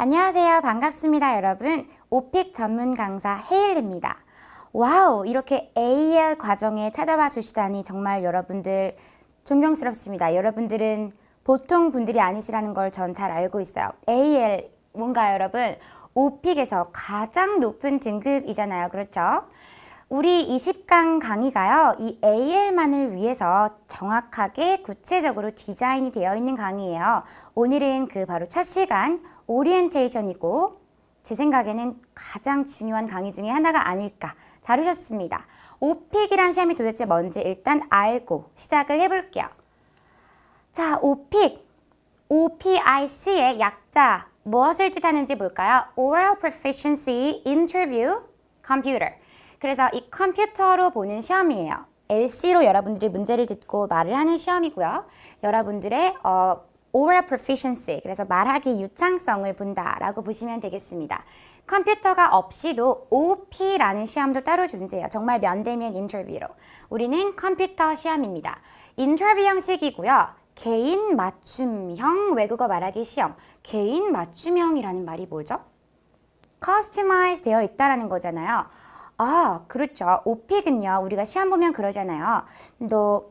안녕하세요. 반갑습니다, 여러분. 오픽 전문 강사 헤일리입니다. 와우, 이렇게 AL 과정에 찾아와 주시다니 정말 여러분들 존경스럽습니다. 여러분들은 보통 분들이 아니시라는 걸 전 잘 알고 있어요. AL 뭔가요, 여러분? 오픽에서 가장 높은 등급이잖아요. 그렇죠? 우리 20강 강의가요, 이 AL만을 위해서 정확하게 구체적으로 디자인이 되어 있는 강의예요. 오늘은 그 바로 첫 시간 오리엔테이션이고 제 생각에는 가장 중요한 강의 중에 하나가 아닐까. 잘 오셨습니다. 오픽이란 시험이 도대체 뭔지 일단 알고 시작을 해볼게요. 자, 오픽, OPIC의 약자 무엇을 뜻하는지 볼까요? Oral Proficiency Interview Computer. 그래서 이 컴퓨터로 보는 시험이에요. LC로 여러분들이 문제를 듣고 말을 하는 시험이고요. 여러분들의 oral proficiency, 그래서 말하기 유창성을 본다라고 보시면 되겠습니다. 컴퓨터가 없이도 OP라는 시험도 따로 존재해요. 정말 면대면 인터뷰로. 우리는 컴퓨터 시험입니다. 인터뷰 형식이고요. 개인 맞춤형 외국어 말하기 시험. 개인 맞춤형이라는 말이 뭐죠? customize 되어 있다라는 거잖아요. 아, 그렇죠. 오픽은요, 우리가 시험 보면 그러잖아요. 너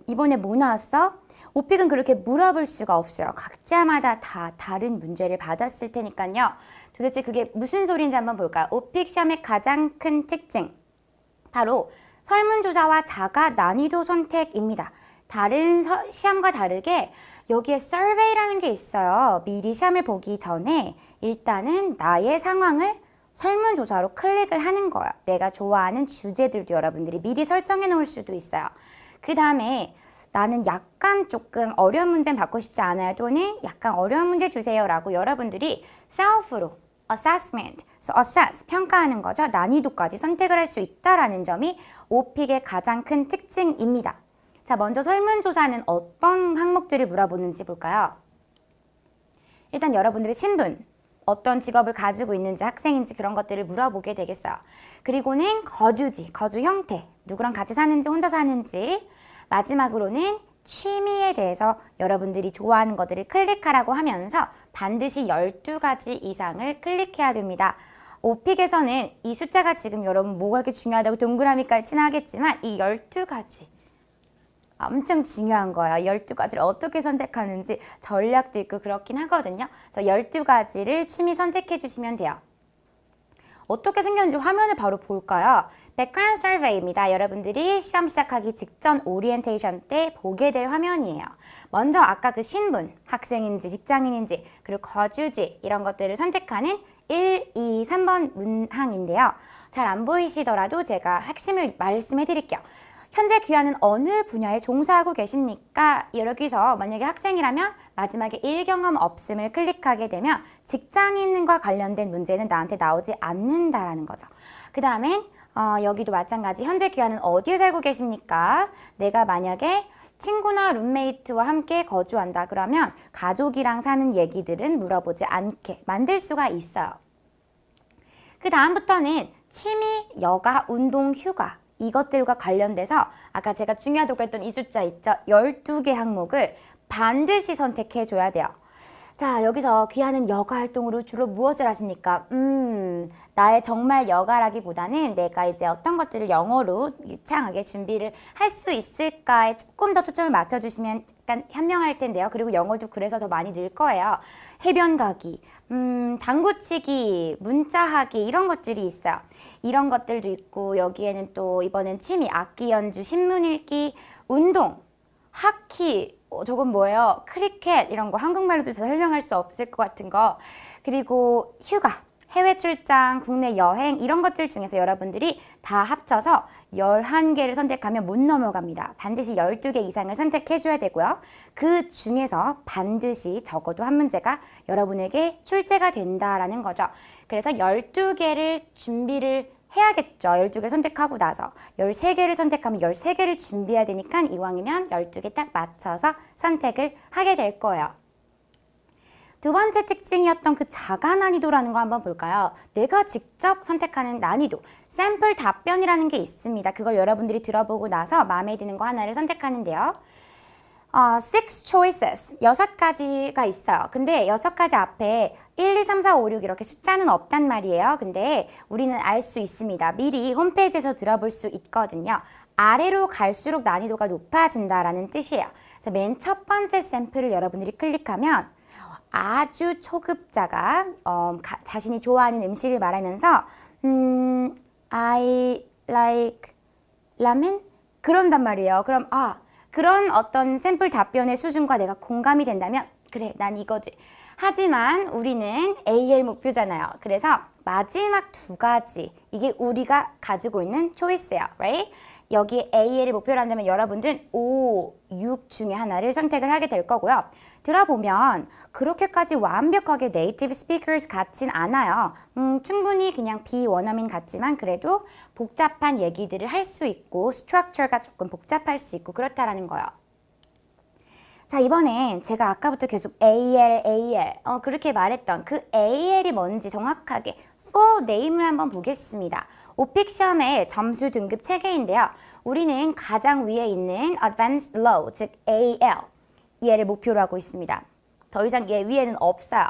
이번에 뭐 나왔어? 오픽은 그렇게 물어볼 수가 없어요. 각자마다 다 다른 문제를 받았을 테니까요. 도대체 그게 무슨 소리인지 한번 볼까요? 오픽 시험의 가장 큰 특징. 바로 설문조사와 자가 난이도 선택입니다. 다른 시험과 다르게 여기에 survey라는 게 있어요. 미리 시험을 보기 전에 일단은 나의 상황을 설문조사로 클릭을 하는 거예요. 내가 좋아하는 주제들도 여러분들이 미리 설정해 놓을 수도 있어요. 그 다음에 나는 약간 조금 어려운 문제는 받고 싶지 않아요. 또는 약간 어려운 문제 주세요 라고 여러분들이 self로 assessment, assess, 평가하는 거죠. 난이도까지 선택을 할 수 있다라는 점이 오픽의 가장 큰 특징입니다. 자, 먼저 설문조사는 어떤 항목들을 물어보는지 볼까요? 일단 여러분들의 신분, 어떤 직업을 가지고 있는지, 학생인지 그런 것들을 물어보게 되겠어요. 그리고는 거주지, 거주 형태, 누구랑 같이 사는지 혼자 사는지, 마지막으로는 취미에 대해서 여러분들이 좋아하는 것들을 클릭하라고 하면서 반드시 12가지 이상을 클릭해야 됩니다. 오픽에서는 이 숫자가 지금 여러분 뭐가 그렇게 중요하다고 동그라미까지 칠하겠지만 이 12가지 엄청 중요한 거예요. 12가지를 어떻게 선택하는지 전략도 있고 그렇긴 하거든요. 그래서 12가지를 취미 선택해 주시면 돼요. 어떻게 생겼는지 화면을 바로 볼까요? Background Survey입니다. 여러분들이 시험 시작하기 직전 오리엔테이션 때 보게 될 화면이에요. 먼저 아까 그 신분, 학생인지 직장인인지 그리고 거주지 이런 것들을 선택하는 1, 2, 3번 문항인데요. 잘 안 보이시더라도 제가 핵심을 말씀해 드릴게요. 현재 귀하는 어느 분야에 종사하고 계십니까? 여기서 만약에 학생이라면 마지막에 일 경험 없음을 클릭하게 되면 직장인과 관련된 문제는 나한테 나오지 않는다라는 거죠. 그 다음엔 여기도 마찬가지 현재 귀하는 어디에 살고 계십니까? 내가 만약에 친구나 룸메이트와 함께 거주한다 그러면 가족이랑 사는 얘기들은 물어보지 않게 만들 수가 있어요. 그 다음부터는 취미, 여가, 운동, 휴가 이것들과 관련돼서 아까 제가 중요하다고 했던 이 숫자 있죠? 12개 항목을 반드시 선택해 줘야 돼요. 자, 여기서 귀하는 여가 활동으로 주로 무엇을 하십니까? 나의 정말 여가라기보다는 내가 이제 어떤 것들을 영어로 유창하게 준비를 할 수 있을까에 조금 더 초점을 맞춰주시면 약간 현명할 텐데요. 그리고 영어도 그래서 더 많이 늘 거예요. 해변 가기, 당구치기, 문자하기 이런 것들이 있어요. 이런 것들도 있고 여기에는 또 이번엔 취미, 악기 연주, 신문 읽기, 운동, 하키, 저건 뭐예요? 크리켓 이런 거 한국말로도 설명할 수 없을 것 같은 거. 그리고 휴가, 해외 출장, 국내 여행 이런 것들 중에서 여러분들이 다 합쳐서 11개를 선택하면 못 넘어갑니다. 반드시 12개 이상을 선택해 줘야 되고요. 그 중에서 반드시 적어도 한 문제가 여러분에게 출제가 된다라는 거죠. 그래서 12개를 준비를 해야겠죠. 12개 선택하고 나서 13개를 선택하면 13개를 준비해야 되니까 이왕이면 12개 딱 맞춰서 선택을 하게 될 거예요. 두 번째 특징이었던 그 자가 난이도라는 거 한번 볼까요? 내가 직접 선택하는 난이도, 샘플 답변이라는 게 있습니다. 그걸 여러분들이 들어보고 나서 마음에 드는 거 하나를 선택하는데요. six choices, 6가지가 있어요. 근데 6가지 앞에 1, 2, 3, 4, 5, 6 이렇게 숫자는 없단 말이에요. 근데 우리는 알 수 있습니다. 미리 홈페이지에서 들어볼 수 있거든요. 아래로 갈수록 난이도가 높아진다라는 뜻이에요. 그래서 맨 첫 번째 샘플을 여러분들이 클릭하면 아주 초급자가 자신이 좋아하는 음식을 말하면서 I like 라멘? 그런단 말이에요. 그럼 그런 어떤 샘플 답변의 수준과 내가 공감이 된다면 그래, 난 이거지. 하지만 우리는 AL 목표잖아요. 그래서 마지막 2가지, 이게 우리가 가지고 있는 초이스예요. Right? 여기 AL을 목표로 한다면 여러분들은 5, 6 중에 하나를 선택을 하게 될 거고요. 들어보면 그렇게까지 완벽하게 네이티브 스피커스 같진 않아요. 충분히 그냥 비원어민 같지만 그래도 복잡한 얘기들을 할 수 있고 스트럭처가 조금 복잡할 수 있고 그렇다라는 거예요. 자, 이번엔 제가 아까부터 계속 AL 그렇게 말했던 그 AL이 뭔지 정확하게 full name을 한번 보겠습니다. 오픽 시험의 점수 등급 체계인데요. 우리는 가장 위에 있는 Advanced Low, 즉 AL 얘를 목표로 하고 있습니다. 더 이상 얘 위에는 없어요.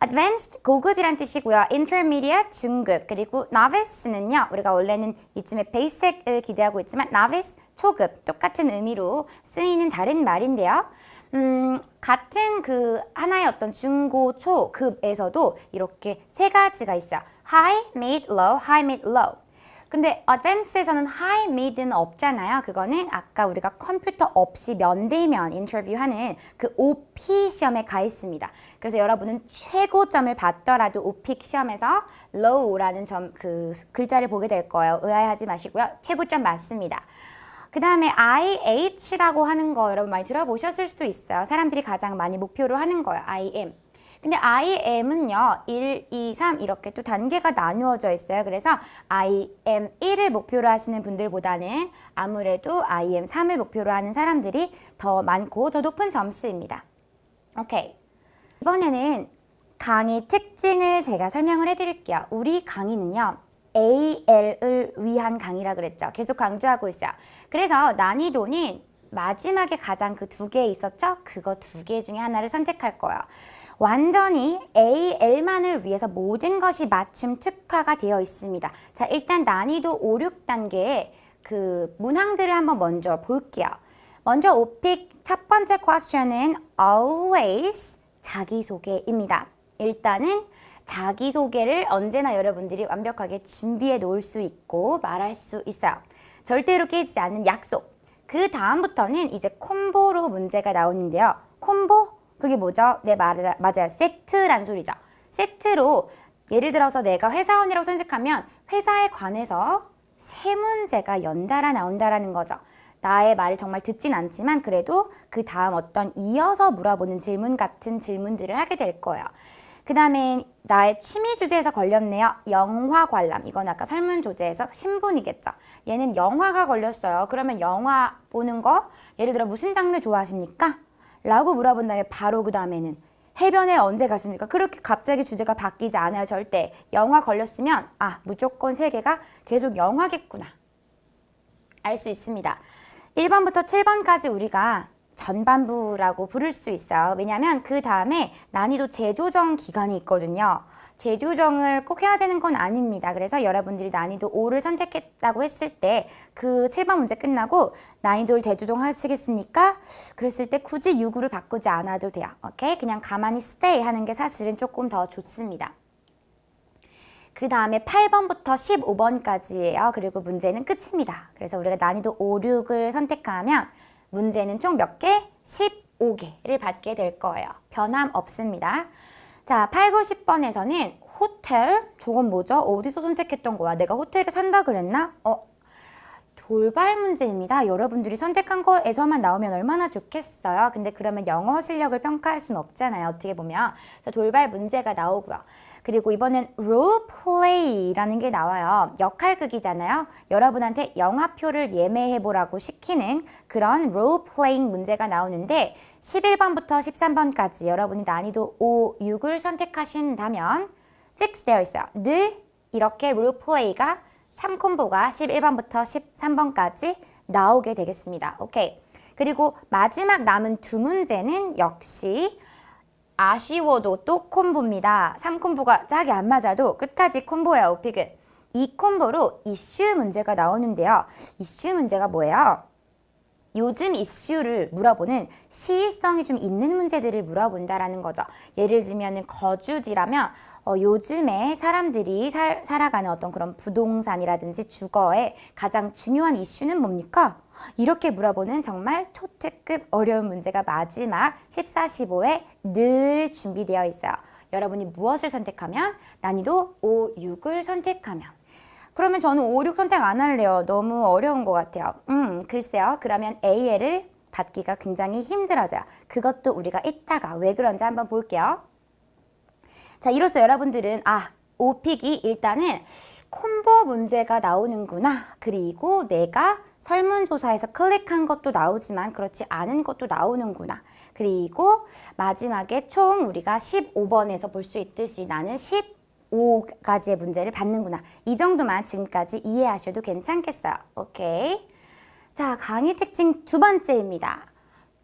Advanced 고급이란 뜻이고요. Intermediate 중급, 그리고 Novice는요. 우리가 원래는 이쯤에 Basic을 기대하고 있지만 Novice 초급, 똑같은 의미로 쓰이는 다른 말인데요. 같은 그 하나의 어떤 중고 초급에서도 이렇게 3가지가 있어요. High, Mid, Low, High, Mid, Low. 근데 Advanced에서는 High, Mid는 없잖아요. 그거는 아까 우리가 컴퓨터 없이 면대면 인터뷰하는 그 OP 시험에 가 있습니다. 그래서 여러분은 최고점을 받더라도 OP 시험에서 Low라는 그 글자를 보게 될 거예요. 의아해하지 마시고요. 최고점 맞습니다. 그 다음에 IH라고 하는 거 여러분 많이 들어보셨을 수도 있어요. 사람들이 가장 많이 목표로 하는 거예요. IM. 근데 IM은요, 1, 2, 3 이렇게 또 단계가 나누어져 있어요. 그래서 IM 1을 목표로 하시는 분들보다는 아무래도 IM 3을 목표로 하는 사람들이 더 많고 더 높은 점수입니다. 오케이. 이번에는 강의 특징을 제가 설명을 해드릴게요. 우리 강의는요, AL을 위한 강의라 그랬죠. 계속 강조하고 있어요. 그래서 난이도는 마지막에 가장 그 2개 있었죠? 그거 2개 중에 하나를 선택할 거예요. 완전히 AL만을 위해서 모든 것이 맞춤 특화가 되어 있습니다. 자, 일단 난이도 5, 6단계의 그 문항들을 한번 먼저 볼게요. 먼저 오픽 첫 번째 퀘스천은 always 자기소개입니다. 일단은 자기소개를 언제나 여러분들이 완벽하게 준비해 놓을 수 있고 말할 수 있어요. 절대로 깨지지 않는 약속. 그 다음부터는 이제 콤보로 문제가 나오는데요. 콤보? 그게 뭐죠? 네, 맞아요. 세트란 소리죠. 세트로 예를 들어서 내가 회사원이라고 선택하면 회사에 관해서 3문제가 연달아 나온다라는 거죠. 나의 말을 정말 듣진 않지만 그래도 그 다음 어떤 이어서 물어보는 질문 같은 질문들을 하게 될 거예요. 그 다음에 나의 취미 주제에서 걸렸네요. 영화 관람. 이건 아까 설문 조제에서 신분이겠죠. 얘는 영화가 걸렸어요. 그러면 영화 보는 거 예를 들어 무슨 장르 좋아하십니까? 라고 물어본 다음에 바로 그 다음에는 해변에 언제 가십니까? 그렇게 갑자기 주제가 바뀌지 않아요. 절대. 영화 걸렸으면 무조건 3개가 계속 영화겠구나. 알 수 있습니다. 1번부터 7번까지 우리가 전반부라고 부를 수 있어요. 왜냐하면 그 다음에 난이도 재조정 기간이 있거든요. 재조정을 꼭 해야 되는 건 아닙니다. 그래서 여러분들이 난이도 5를 선택했다고 했을 때 그 7번 문제 끝나고 난이도를 재조정하시겠습니까? 그랬을 때 굳이 6으로 바꾸지 않아도 돼요. 오케이? 그냥 가만히 stay 하는 게 사실은 조금 더 좋습니다. 그 다음에 8번부터 15번까지예요. 그리고 문제는 끝입니다. 그래서 우리가 난이도 5, 6을 선택하면 문제는 총 몇 개? 15개를 받게 될 거예요. 변함 없습니다. 자, 8, 9, 10번에서는 호텔, 저건 뭐죠? 어디서 선택했던 거야? 내가 호텔을 산다 그랬나? 돌발 문제입니다. 여러분들이 선택한 거에서만 나오면 얼마나 좋겠어요. 근데 그러면 영어 실력을 평가할 수는 없잖아요. 어떻게 보면. 그래서 돌발 문제가 나오고요. 그리고 이번엔 롤플레이라는 게 나와요. 역할극이잖아요. 여러분한테 영화표를 예매해보라고 시키는 그런 롤플레잉 문제가 나오는데 11번부터 13번까지 여러분이 난이도 5, 6을 선택하신다면 픽스 되어 있어요. 늘 이렇게 롤플레이가 3콤보가 11번부터 13번까지 나오게 되겠습니다. 오케이. 그리고 마지막 남은 두 문제는 역시 아쉬워도 또 콤보입니다. 3콤보가 짝이 안 맞아도 끝까지 콤보예요, 오픽은. 이 콤보로 이슈 문제가 나오는데요. 이슈 문제가 뭐예요? 요즘 이슈를 물어보는 시의성이 좀 있는 문제들을 물어본다라는 거죠. 예를 들면 거주지라면 요즘에 사람들이 살아가는 어떤 그런 부동산이라든지 주거에 가장 중요한 이슈는 뭡니까? 이렇게 물어보는 정말 초특급 어려운 문제가 마지막 14, 15에 늘 준비되어 있어요. 여러분이 무엇을 선택하면? 난이도 5, 6을 선택하면. 그러면 저는 5, 6 선택 안 할래요. 너무 어려운 것 같아요. 글쎄요. 그러면 AL을 받기가 굉장히 힘들어져요. 그것도 우리가 이따가 왜 그런지 한번 볼게요. 자, 이로써 여러분들은 오픽이 일단은 콤보 문제가 나오는구나. 그리고 내가 설문조사에서 클릭한 것도 나오지만 그렇지 않은 것도 나오는구나. 그리고 마지막에 총 우리가 15번에서 볼 수 있듯이 나는 15가지의 문제를 받는구나. 이 정도만 지금까지 이해하셔도 괜찮겠어요. 오케이. 자, 강의 특징 두 번째입니다.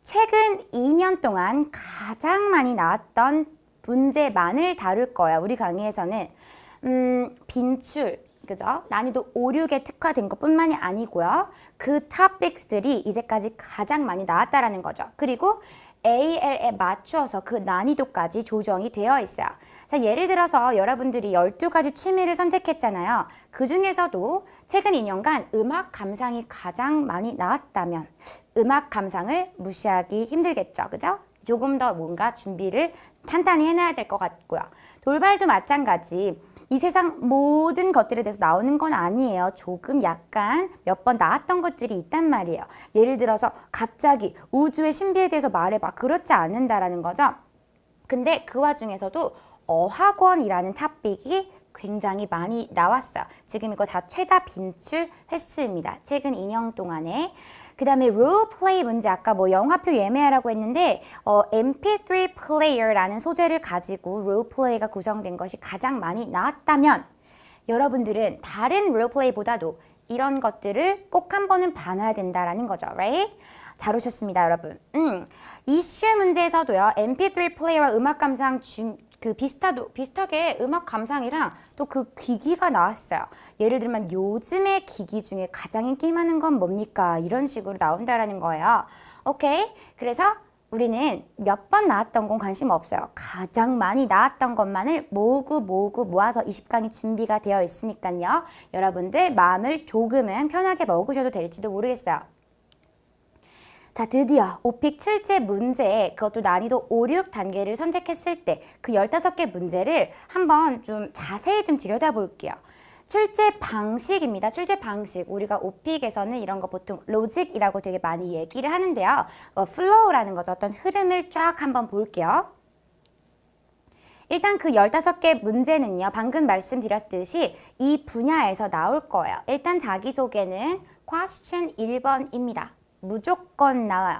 최근 2년 동안 가장 많이 나왔던 문제만을 다룰 거예요. 우리 강의에서는 빈출, 그죠? 난이도 5, 6에 특화된 것뿐만이 아니고요. 그 토픽들이 이제까지 가장 많이 나왔다라는 거죠. 그리고 AL에 맞추어서 그 난이도까지 조정이 되어 있어요. 자, 예를 들어서 여러분들이 12가지 취미를 선택했잖아요. 그 중에서도 최근 2년간 음악 감상이 가장 많이 나왔다면 음악 감상을 무시하기 힘들겠죠. 그죠? 조금 더 뭔가 준비를 탄탄히 해놔야 될 것 같고요. 돌발도 마찬가지. 이 세상 모든 것들에 대해서 나오는 건 아니에요. 조금 약간 몇 번 나왔던 것들이 있단 말이에요. 예를 들어서 갑자기 우주의 신비에 대해서 말해봐. 그렇지 않는다라는 거죠. 근데 그 와중에서도 어학원이라는 토픽이 굉장히 많이 나왔어요. 지금 이거 다 최다 빈출 횟수입니다. 최근 2년 동안에. 그 다음에 롤플레이 문제, 아까 뭐 영화표 예매하라고 했는데 MP3 플레이어라는 소재를 가지고 롤플레이가 구성된 것이 가장 많이 나왔다면 여러분들은 다른 롤플레이보다도 이런 것들을 꼭 한 번은 봐놔야 된다라는 거죠. Right? 잘 오셨습니다, 여러분. 이슈 문제에서도요. MP3 플레이어와 음악 감상 비슷하게 음악 감상이랑 또 그 기기가 나왔어요. 예를 들면 요즘의 기기 중에 가장 인기 많은 건 뭡니까? 이런 식으로 나온다라는 거예요. 오케이? 그래서 우리는 몇 번 나왔던 건 관심 없어요. 가장 많이 나왔던 것만을 모으고 모아서 20강이 준비가 되어 있으니까요. 여러분들 마음을 조금은 편하게 먹으셔도 될지도 모르겠어요. 자, 드디어 오픽 출제 문제, 그것도 난이도 5, 6 단계를 선택했을 때 그 15개 문제를 한번 좀 자세히 좀 들여다볼게요. 출제 방식입니다. 출제 방식. 우리가 오픽에서는 이런 거 보통 로직이라고 되게 많이 얘기를 하는데요. 플로우라는 거죠. 어떤 흐름을 쫙 한번 볼게요. 일단 그 15개 문제는요. 방금 말씀드렸듯이 이 분야에서 나올 거예요. 일단 자기소개는 question 1번입니다. 무조건 나와요.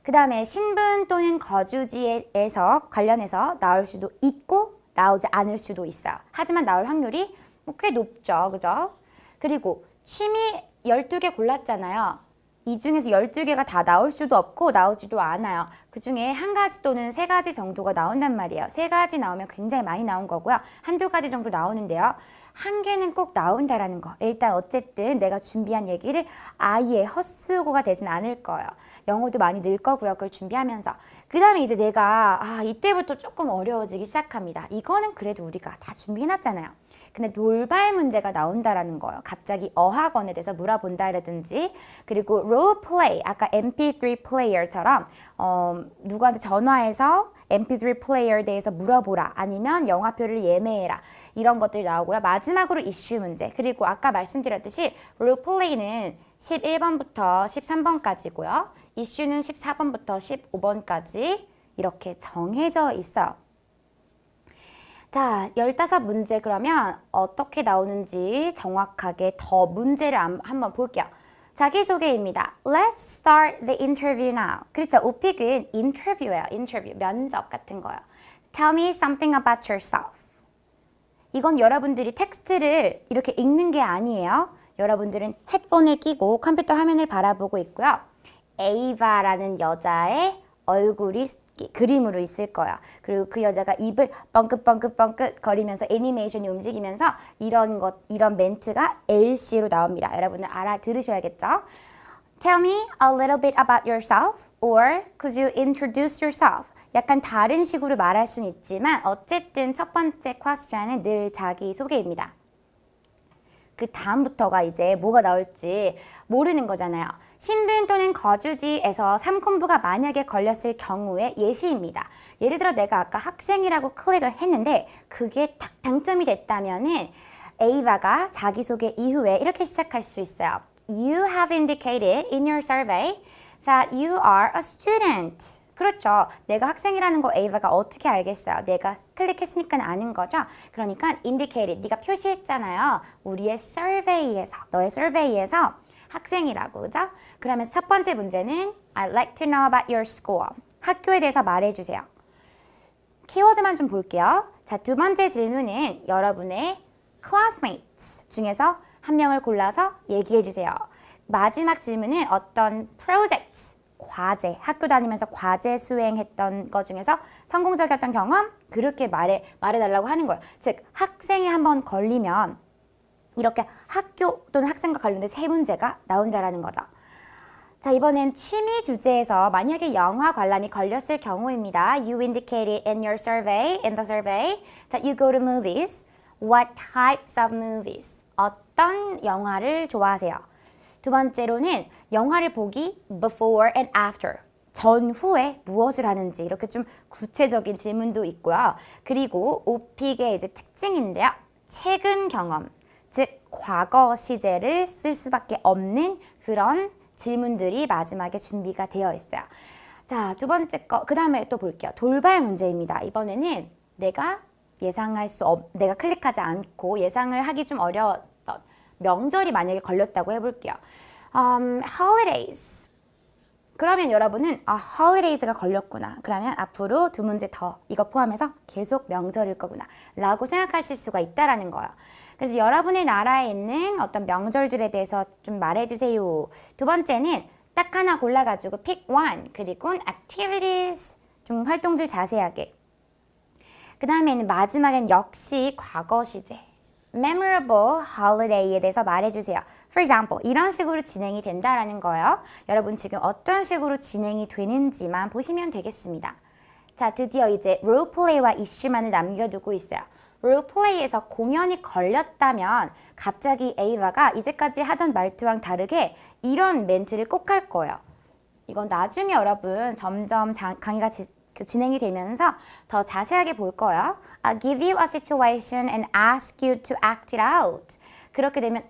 그 다음에 신분 또는 거주지에서 관련해서 나올 수도 있고 나오지 않을 수도 있어요. 하지만 나올 확률이 꽤 높죠. 그죠? 그리고 취미 12개 골랐잖아요. 이 중에서 12개가 다 나올 수도 없고 나오지도 않아요. 그 중에 한 가지 또는 세 가지 정도가 나온단 말이에요. 세 가지 나오면 굉장히 많이 나온 거고요. 한두 가지 정도 나오는데요. 한 개는 꼭 나온다라는 거. 일단 어쨌든 내가 준비한 얘기를 아예 헛수고가 되진 않을 거예요. 영어도 많이 늘 거고요. 그걸 준비하면서. 그 다음에 이제 내가 이때부터 조금 어려워지기 시작합니다. 이거는 그래도 우리가 다 준비해놨잖아요. 근데 돌발 문제가 나온다라는 거예요. 갑자기 어학원에 대해서 물어본다라든지, 그리고 롤플레이, 아까 MP3 플레이어처럼 누구한테 전화해서 MP3 플레이어에 대해서 물어보라, 아니면 영화표를 예매해라, 이런 것들이 나오고요. 마지막으로 이슈 문제, 그리고 아까 말씀드렸듯이 롤플레이는 11번부터 13번까지고요. 이슈는 14번부터 15번까지 이렇게 정해져 있어요. 자, 15문제 그러면 어떻게 나오는지 정확하게 더 문제를 한번 볼게요. 자기소개입니다. Let's start the interview now. 그렇죠. 오픽은 인터뷰예요. 인터뷰, 면접 같은 거예요. Tell me something about yourself. 이건 여러분들이 텍스트를 이렇게 읽는 게 아니에요. 여러분들은 헤드폰을 끼고 컴퓨터 화면을 바라보고 있고요. 에이바라는 여자의 얼굴이 그림으로 있을 거야. 그리고 그 여자가 입을 뻥긋뻥긋뻥긋 거리면서 애니메이션이 움직이면서 이런 멘트가 LC로 나옵니다. 여러분들 알아들으셔야겠죠? Tell me a little bit about yourself or could you introduce yourself? 약간 다른 식으로 말할 수는 있지만 어쨌든 첫 번째 question은 늘 자기소개입니다. 그 다음부터가 이제 뭐가 나올지 모르는 거잖아요. 신분 또는 거주지에서 삼콤부가 만약에 걸렸을 경우의 예시입니다. 예를 들어 내가 아까 학생이라고 클릭을 했는데 그게 딱 당첨이 됐다면은 에이바가 자기소개 이후에 이렇게 시작할 수 있어요. You have indicated in your survey that you are a student. 그렇죠. 내가 학생이라는 거 에이바가 어떻게 알겠어요? 내가 클릭했으니까 아는 거죠. 그러니까 indicated, 네가 표시했잖아요. 우리의 survey에서, 너의 survey에서 학생이라고, 그죠? 그러면서 첫 번째 문제는 I'd like to know about your school. 학교에 대해서 말해주세요. 키워드만 좀 볼게요. 자, 두 번째 질문은 여러분의 classmates 중에서 한 명을 골라서 얘기해 주세요. 마지막 질문은 어떤 project, 과제, 학교 다니면서 과제 수행했던 것 중에서 성공적이었던 경험? 그렇게 말해달라고 하는 거예요. 즉, 학생이 한번 걸리면 이렇게 학교 또는 학생과 관련된 세 문제가 나온다라는 거죠. 자, 이번엔 취미 주제에서 만약에 영화 관람이 걸렸을 경우입니다. You indicated in your survey, in the survey, that you go to movies. What types of movies? 어떤 영화를 좋아하세요? 두 번째로는 영화를 보기 before and after. 전후에 무엇을 하는지 이렇게 좀 구체적인 질문도 있고요. 그리고 오픽의 이제 특징인데요. 최근 경험, 즉 과거 시제를 쓸 수밖에 없는 그런 질문들이 마지막에 준비가 되어 있어요. 자, 두 번째 거, 그 다음에 또 볼게요. 돌발 문제입니다. 이번에는 내가 내가 클릭하지 않고 예상을 하기 좀 어려웠던 명절이 만약에 걸렸다고 해볼게요. holidays. 그러면 여러분은 holidays가 걸렸구나. 그러면 앞으로 두 문제 더 이거 포함해서 계속 명절일 거구나 라고 생각하실 수가 있다라는 거예요. 그래서 여러분의 나라에 있는 어떤 명절들에 대해서 좀 말해주세요. 두 번째는 딱 하나 골라가지고 pick one. 그리고 activities, 좀 활동들 자세하게. 그 다음에는 마지막엔 역시 과거 시제. memorable holiday에 대해서 말해주세요. For example, 이런 식으로 진행이 된다라는 거예요. 여러분 지금 어떤 식으로 진행이 되는지만 보시면 되겠습니다. 자, 드디어 이제 롤플레이와 이슈만을 남겨두고 있어요. 롤플레이에서 공연이 걸렸다면 갑자기 에이바가 이제까지 하던 말투랑 다르게 이런 멘트를 꼭 할 거예요. 이건 나중에 여러분 점점 강의가 진행이 되면서 더 자세하게 볼 거예요. I'll give you a situation and ask you to act it out. 그렇게 되면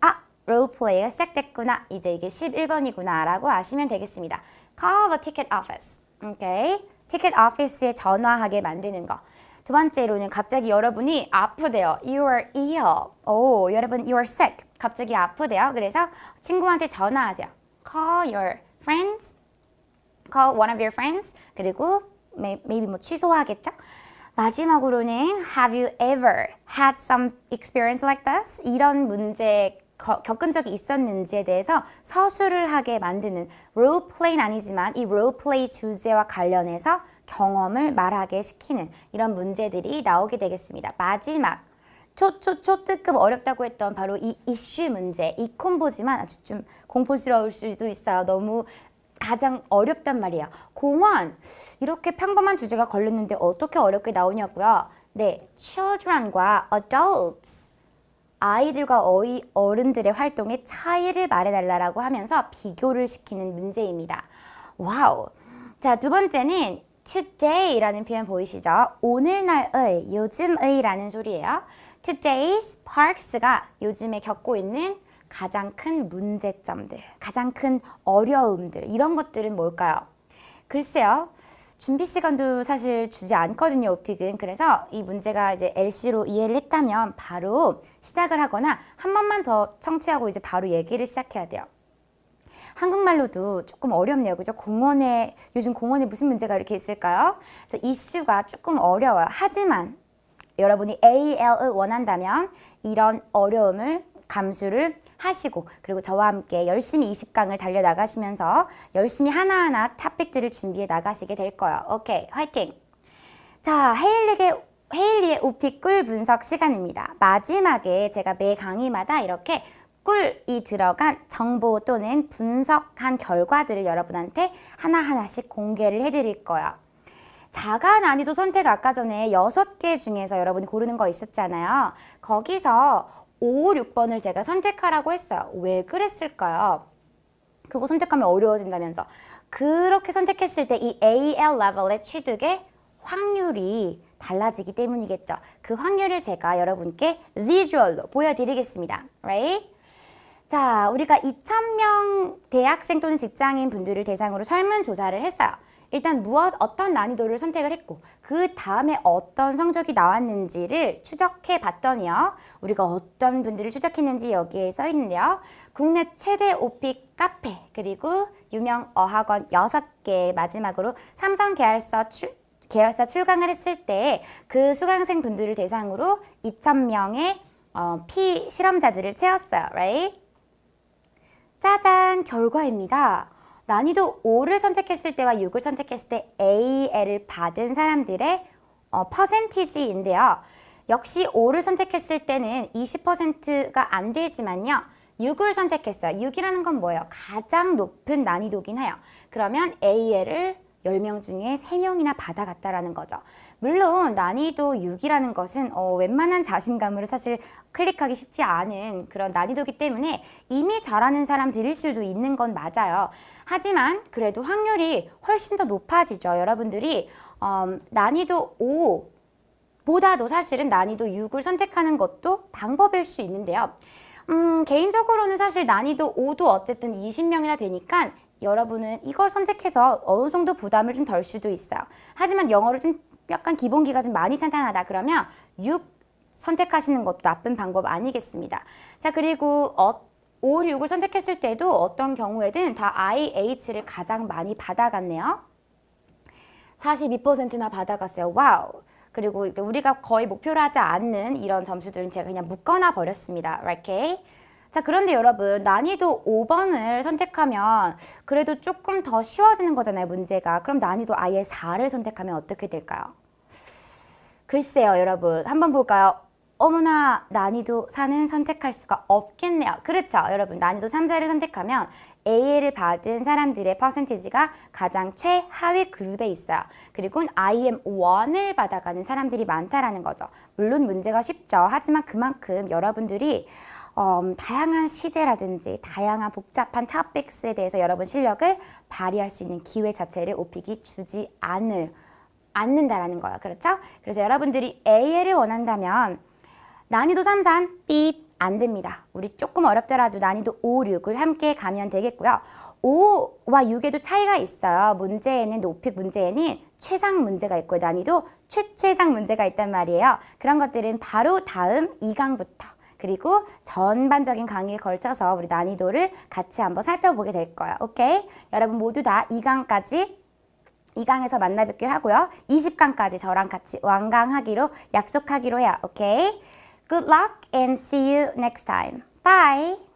롤플레이가 시작됐구나. 이제 이게 11번이구나 라고 아시면 되겠습니다. Call the ticket office. 오케이. 티켓 오피스에 전화하게 만드는 거. 두 번째로는 갑자기 여러분이 아프대요. You are ill. 여러분 you are sick. 갑자기 아프대요. 그래서 친구한테 전화하세요. Call your friends. Call one of your friends. 그리고 maybe 뭐 취소하겠죠? 마지막으로는 Have you ever had some experience like this? 이런 문제 겪은 적이 있었는지에 대해서 서술을 하게 만드는 롤플레이는 아니지만 이 롤플레이 주제와 관련해서 경험을 말하게 시키는 이런 문제들이 나오게 되겠습니다. 마지막 초특급 어렵다고 했던 바로 이 이슈 문제, 이 콤보지만 아주 좀 공포스러울 수도 있어요. 너무 가장 어렵단 말이에요. 공원, 이렇게 평범한 주제가 걸렸는데 어떻게 어렵게 나오냐고요? 네, children과 adults, 아이들과 어른들의 활동의 차이를 말해달라고 하면서 비교를 시키는 문제입니다. 와우! 자, 두 번째는 today라는 표현 보이시죠? 오늘날의, 요즘의 라는 소리예요. Today's parks가 요즘에 겪고 있는 가장 큰 문제점들, 가장 큰 어려움들, 이런 것들은 뭘까요? 글쎄요. 준비 시간도 사실 주지 않거든요, 오픽은. 그래서 이 문제가 이제 LC로 이해를 했다면 바로 시작을 하거나 한 번만 더 청취하고 이제 바로 얘기를 시작해야 돼요. 한국말로도 조금 어렵네요, 그죠? 요즘 공원에 무슨 문제가 이렇게 있을까요? 그래서 이슈가 조금 어려워요. 하지만 여러분이 AL을 원한다면 이런 어려움을 감수를 하시고 그리고 저와 함께 열심히 20강을 달려나가시면서 열심히 하나하나 탑픽들을 준비해 나가시게 될 거예요. 오케이, 화이팅! 자, 헤일리의 오픽 꿀 분석 시간입니다. 마지막에 제가 매 강의마다 이렇게 꿀이 들어간 정보 또는 분석한 결과들을 여러분한테 하나하나씩 공개를 해드릴 거예요. 자가 난이도 선택 아까 전에 6개 중에서 여러분이 고르는 거 있었잖아요. 거기서 5, 6번을 제가 선택하라고 했어요. 왜 그랬을까요? 그거 선택하면 어려워진다면서. 그렇게 선택했을 때 이 AL 레벨의 취득의 확률이 달라지기 때문이겠죠. 그 확률을 제가 여러분께 비주얼로 보여드리겠습니다. Right? 자, 우리가 2,000명 대학생 또는 직장인 분들을 대상으로 설문조사를 했어요. 일단 어떤 난이도를 선택을 했고 그 다음에 어떤 성적이 나왔는지를 추적해 봤더니요. 우리가 어떤 분들을 추적했는지 여기에 써 있는데요. 국내 최대 오픽 카페 그리고 유명 어학원 6개 마지막으로 삼성 계열사 출강을 했을 때 그 수강생 분들을 대상으로 2,000명의 피실험자들을 채웠어요. Right? 짜잔! 결과입니다. 난이도 5를 선택했을 때와 6을 선택했을 때 AL을 받은 사람들의 퍼센티지인데요. 역시 5를 선택했을 때는 20%가 안 되지만요. 6을 선택했어요. 6이라는 건 뭐예요? 가장 높은 난이도긴 해요. 그러면 AL을 10명 중에 3명이나 받아갔다라는 거죠. 물론 난이도 6이라는 것은 웬만한 자신감으로 사실 클릭하기 쉽지 않은 그런 난이도이기 때문에 이미 잘하는 사람들일 수도 있는 건 맞아요. 하지만 그래도 확률이 훨씬 더 높아지죠. 여러분들이 난이도 5보다도 사실은 난이도 6을 선택하는 것도 방법일 수 있는데요. 개인적으로는 사실 난이도 5도 어쨌든 20명이나 되니까 여러분은 이걸 선택해서 어느 정도 부담을 좀 덜 수도 있어요. 하지만 영어를 좀 약간 기본기가 좀 많이 탄탄하다 그러면 6 선택하시는 것도 나쁜 방법 아니겠습니다. 자, 그리고 5, 6을 선택했을 때도 어떤 경우에든 다 IH를 가장 많이 받아갔네요. 42%나 받아갔어요. 와우. 그리고 우리가 거의 목표로 하지 않는 이런 점수들은 제가 그냥 묶어놔 버렸습니다. Okay? 자, 그런데 여러분 난이도 5번을 선택하면 그래도 조금 더 쉬워지는 거잖아요, 문제가. 그럼 난이도 아예 4를 선택하면 어떻게 될까요? 글쎄요, 여러분. 한번 볼까요? 어머나, 난이도 4는 선택할 수가 없겠네요. 그렇죠, 여러분. 난이도 3, 4를 선택하면 AL을 받은 사람들의 퍼센티지가 가장 최하위 그룹에 있어요. 그리고 IM1을 받아가는 사람들이 많다라는 거죠. 물론 문제가 쉽죠. 하지만 그만큼 여러분들이 다양한 시제라든지 다양한 복잡한 토픽스에 대해서 여러분 실력을 발휘할 수 있는 기회 자체를 오픽이 주지 않는다라는 거예요. 그렇죠? 그래서 여러분들이 AL을 원한다면 난이도 3, 4는 삐 안 됩니다. 우리 조금 어렵더라도 난이도 5, 6을 함께 가면 되겠고요. 5와 6에도 차이가 있어요. 문제에는 오픽 문제에는 최상 문제가 있고 난이도 최최상 문제가 있단 말이에요. 그런 것들은 바로 다음 2강부터 그리고 전반적인 강의에 걸쳐서 우리 난이도를 같이 한번 살펴보게 될 거예요. 오케이? 여러분 모두 다 2강에서 만나 뵙기로 하고요. 20강까지 저랑 같이 완강하기로 약속하기로 해요. 오케이? Good luck and see you next time. Bye!